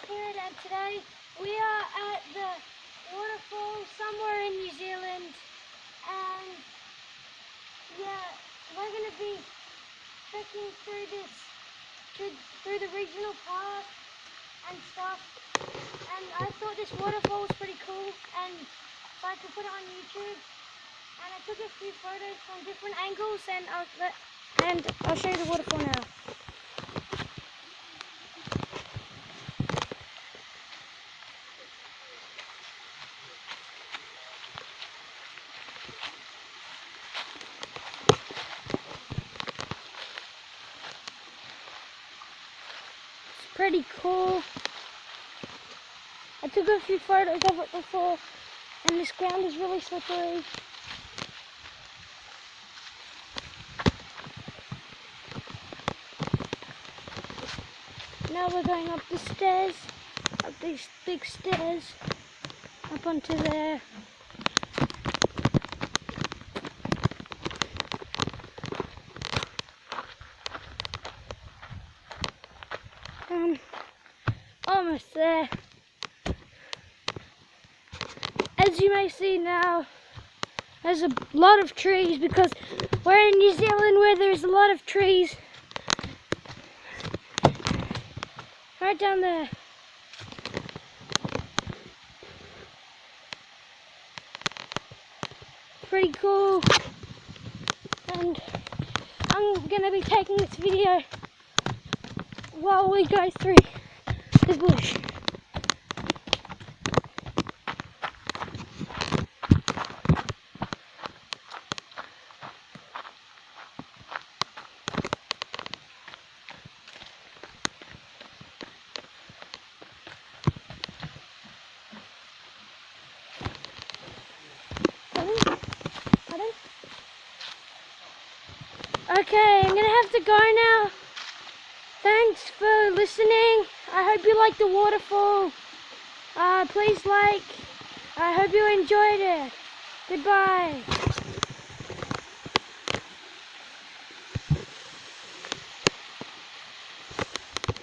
here, and today we are at the waterfall somewhere in New Zealand, and yeah, we're going to be trekking through through the regional park and stuff, and I thought this waterfall was pretty cool, and so I could put it on YouTube, and I took a few photos from different angles, and I'll show you the waterfall now. Pretty cool. I took a few photos of it before, and this ground is really slippery. Now we're going up the stairs, up these big stairs, up onto there. Almost there. As you may see now, there's a lot of trees because we're in New Zealand where there's a lot of trees. Right down there. Pretty cool. And I'm gonna be taking this video while we go through the bush. Okay, I'm gonna have to go now. Thanks for listening. I hope you liked the waterfall. Please like. I hope you enjoyed it. Goodbye.